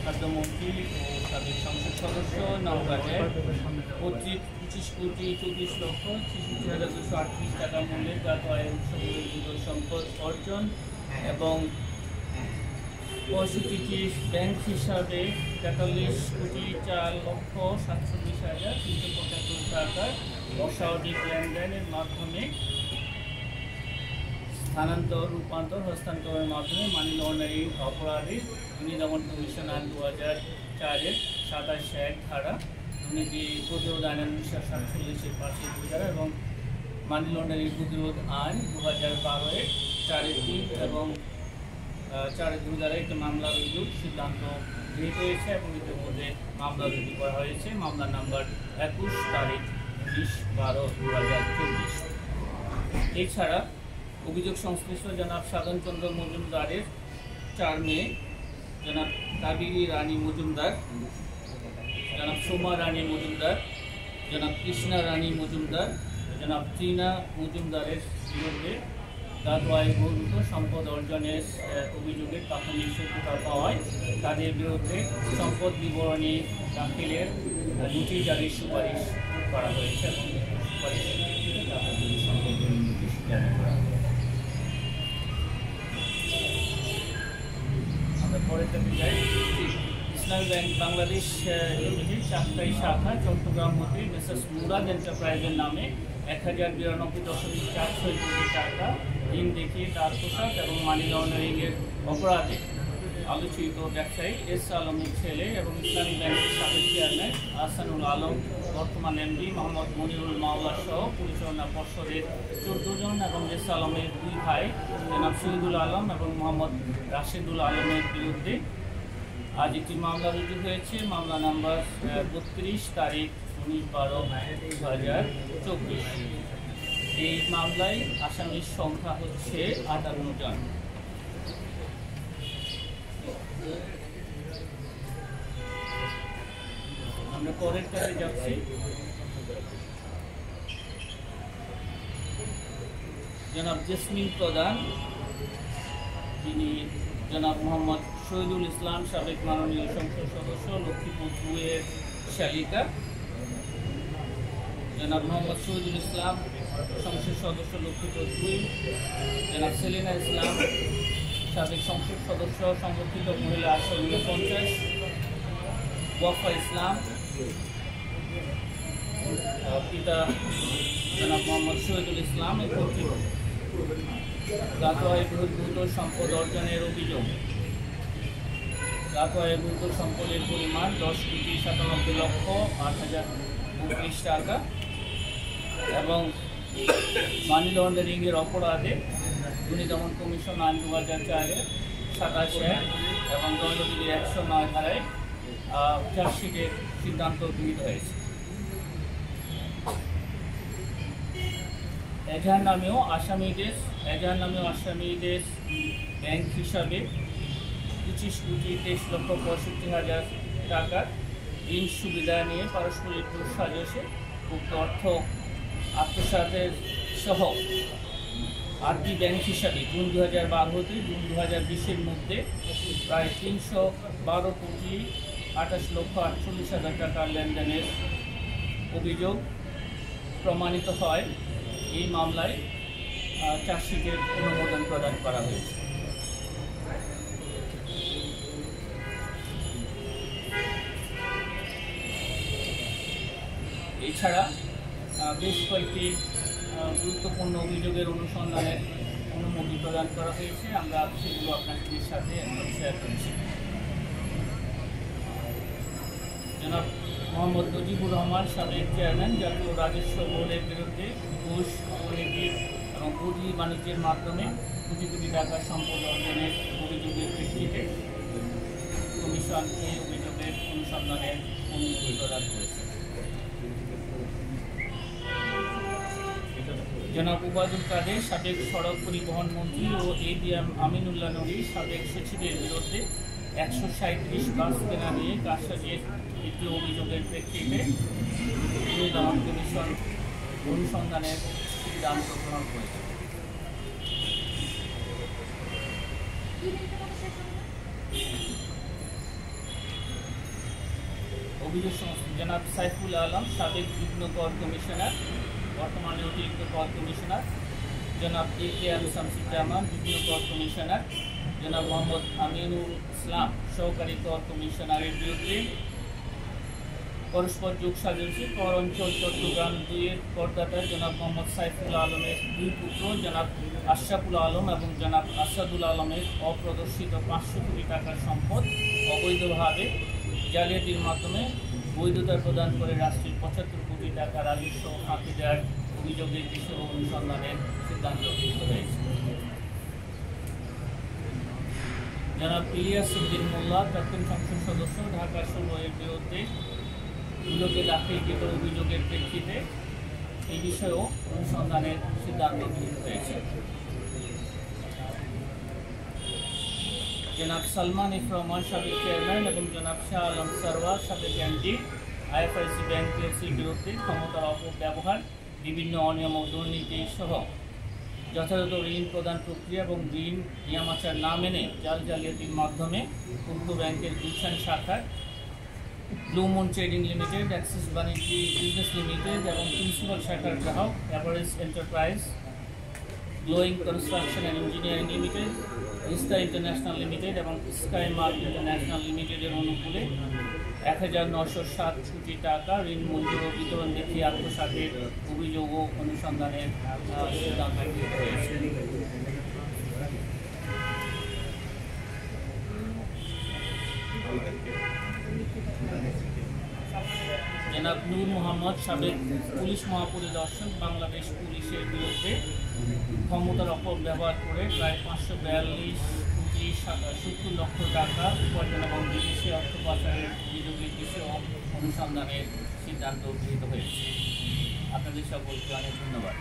খাদ্যমন্ত্রী ও সাবেক সংসদ সদস্য নওগাঁয় 25,24,34,66,238 টাকা মূল্যের জাত আয় উৎসবের বিপুল সম্পদ অর্জন এবং 65টি ব্যাংক হিসাবে 43,04,47,375 টাকার অস্বাভাবিক লেনদেনের মাধ্যমে হস্তান্তরের মাধ্যমে মানি লন্ডারিং অপরাধে দুর্নীতি দমন কমিশন আইন 2004-এর 27(1) ধারা, দুর্নীতি প্রতিরোধ আইন 1947-এর 5(2) ধারা এবং মানি লন্ডারিং প্রতিরোধ আইন 2012-এর 4(3) এবং 4(2) দ্বারা একটি মামলা রুজুর সিদ্ধান্ত গৃহীত হয়েছে এবং ইতিমধ্যে মামলা রুজু করা হয়েছে। মামলা নাম্বার 21 তারিখ 19/12/2024। এছাড়া অভিযোগ সংশ্লিষ্ট জনাব সাধন চন্দ্র মজুমদারের 4 মেয়ে, জনাব কাবেরী রানী মজুমদার, জনাব সোমা রানী মজুমদার, জনাব কৃষ্ণা রানী মজুমদার, জনাব ত্রিনা মজুমদারের বিরুদ্ধে জাত আয় বহির্ভূত সম্পদ অর্জনের অভিযোগে প্রাথমিক সত্যতা পাওয়ায় তাদের বিরুদ্ধে সম্পদ বিবরণী দাখিলের নোটিশ জারির সুপারিশ করা হয়েছে এবং সুপারিশ সম্পদ নোটিশ জারি করা হয়েছে। আমরা পরের টপিকে যাই। ইসলামী ব্যাংক বাংলাদেশ লিমিটেড চাকতাই শাখা চট্টগ্রাম হতে মেসার্স মুরাদ এন্টারপ্রাইজের নামে 1092.4 কোটি টাকা ঋণ দেখিয়ে তার পোশাক এবং মানি লন্ডারিংয়ের অপরাধে আলোচিত ব্যবসায়ী এস আলমের ছেলে এবং ইসলামী ব্যাংকের সাবেক চেয়ারম্যান আহসানুল আলম, বর্তমান এমডি মোহাম্মদ মনিরুল মাওলা সহ পরিচালনা পর্ষদের 14 জন এবং এস আলমের 2 ভাই জনাব শহীদুল আলম এবং মোহাম্মদ রাশেদুল আলমের বিরুদ্ধে আজ একটি মামলা রুজু হয়েছে। মামলা নাম্বার 32 তারিখ 19/12/2024। এই মামলায় আসামির সংখ্যা হচ্ছে 58 জন। আমরা পরের কাছে যাচ্ছি। জনাব জেসমিন প্রধান, যিনি জনাব মোহাম্মদ শহীদুল ইসলাম সাবেক মাননীয় সংসদ সদস্য লক্ষ্মীপুর 2-এর শালিকা, জনাব মোহাম্মদ শহীদুল ইসলাম সংসদ সদস্য লক্ষ্মীপুর 2, জনাব সেলিনা ইসলাম সাবেক সংসদ সদস্য সংরক্ষিত মহিলা আসন 49, ওয়াফা ইসলাম পিতা জনাব মোহাম্মদ শহীদুল ইসলাম কর্তৃক জাত আয় বহির্ভূত সম্পদ অর্জনের অভিযোগ। জাত আয় বহির্ভূত সম্পদের পরিমাণ 10,97,08,029 টাকা এবং মানি লন্ডারিংয়ের অপরাধে দুর্নীতি দমন কমিশন আইন 2004-এর 27(1) এবং দণ্ডবিধি 109 ধারায় চার্জশিটের সিদ্ধান্ত গৃহীত হয়েছে। এজাহার নামেও আসামিদের ব্যাংক হিসাবে 25,23,65,000 টাকার ঋণ সুবিধা নিয়ে পারস্পরিক সাজসে উক্ত অর্থ আত্মসাতের সহ 8টি ব্যাংক হিসাবে জুন 2012 হতে জুন 2020-এর মধ্যে প্রায় 312,28,48,000 টাকার লেনদেনের অভিযোগ প্রমাণিত হয়। এই মামলায় চার্জশিটের অনুমোদন প্রদান করা হয়েছে। এছাড়া বেশ কয়েকটি গুরুত্বপূর্ণ অভিযোগের অনুসন্ধানের অনুমতি প্রদান করা হয়েছে। আমরা সেগুলো আপনাদের সাথে শেয়ার করছি। জনাব মোহাম্মদ নজিবুর রহমান সাবেক চেয়ারম্যান জাতীয় রাজস্ব বোর্ডের বিরুদ্ধে ঘুষ, দুর্নীতি এবং বদলি বাণিজ্যের মাধ্যমে কোটি কোটি টাকা সম্পদ অর্জনের অভিযোগের প্রেক্ষিতে কমিশন এই অভিযোগের অনুসন্ধানের অনুমতি প্রদান করেছে। জনাব উবায়দুল কাদের সাবেক সড়ক পরিবহন মন্ত্রী ও এবিএম আমিনুল্লাহ নবী সাবেক সচিবের বিরুদ্ধে 137 বাস কেনা নিয়ে কারসাজির একটি অভিযোগের প্রেক্ষিতে দুর্নীতি দমন কমিশন অনুসন্ধানের সিদ্ধান্ত গ্রহণ করেছে। অভিযোগ সংস্থা জনাব সাইফুল আলম, সাবেক যুগ্ম কর কমিশনার, বর্তমানে অতিরিক্ত কর কমিশনার, জনাব A.K. আল শামসুজ্জামান, যুগ্ম কর কমিশনার, জনাব মোহাম্মদ আমিনুল ইসলাম, সহকারী কর কমিশনারের বিরুদ্ধে পরস্পর যোগ সাজেছে কর অঞ্চল চট্টগ্রাম 2-এর করদাতা জনাব মোহাম্মদ সাইফুল আলমের 2 পুত্র জনাব আশরাফুল আলম এবং জনাব আসাদুল আলমের অপ্রদর্শিত 500 কোটি টাকার সম্পদ অবৈধভাবে জালিয়াতির মাধ্যমে বৈধতা প্রদান করে রাষ্ট্রের 75 কোটি টাকা রাজস্ব ফাঁকি দেওয়ার অভিযোগের বিষয়ে অনুসন্ধানের সিদ্ধান্ত গৃহীত হয়েছে। জনাব ইলিয়াস উদ্দিন মোল্লা, প্রাক্তন সংসদ সদস্য, ঢাকা 16-এর বিরুদ্ধে দুদকে দাখিলকৃত অভিযোগের প্রেক্ষিতে এই বিষয়েও অনুসন্ধানের সিদ্ধান্ত গৃহীত হয়েছে। জনাব সালমান এফ রহমান, সাবেক চেয়ারম্যান, এবং জনাব শাহ আলম সারওয়ার, সাবেক এমডি, IFIC ব্যাংক PLCর বিরুদ্ধে ক্ষমতার অপব্যবহার, বিভিন্ন অনিয়ম ও দুর্নীতি সহ যথাযথ ঋণ প্রদান প্রক্রিয়া এবং ঋণ নিয়মাচার না মেনে জালিয়াতির মাধ্যমে উক্ত ব্যাংকের গুলশান শাখার Blue Moon Trading Limited, Axis Banijya Business Limited এবং প্রিন্সিপাল শাখার গ্রাহক Average Enterprise, Glowing Construction and Engineering Limited, Ista International Limited এবং স্কাই মার্ক ইন্টারন্যাশনাল লিমিটেডের অনুকূলে 1907 কোটি টাকা ঋণ মঞ্জুর ও বিতরণ দেখিয়ে আত্মসাতের অভিযোগ ও অনুসন্ধানের সিদ্ধান্ত গৃহীত হয়েছে। জনাব নূর মোহাম্মদ, সাবেক পুলিশ মহাপরিদর্শক, বাংলাদেশ পুলিশের বিরুদ্ধে ক্ষমতার অপব্যবহার করে প্রায় 542 কোটি 70 লক্ষ টাকা উপার্জন এবং বিদেশি অর্থ পাচারের অভিযোগের বিষয়ে অনুসন্ধানের সিদ্ধান্ত গৃহীত হয়েছে। আপনাদের সকলকে অনেক ধন্যবাদ।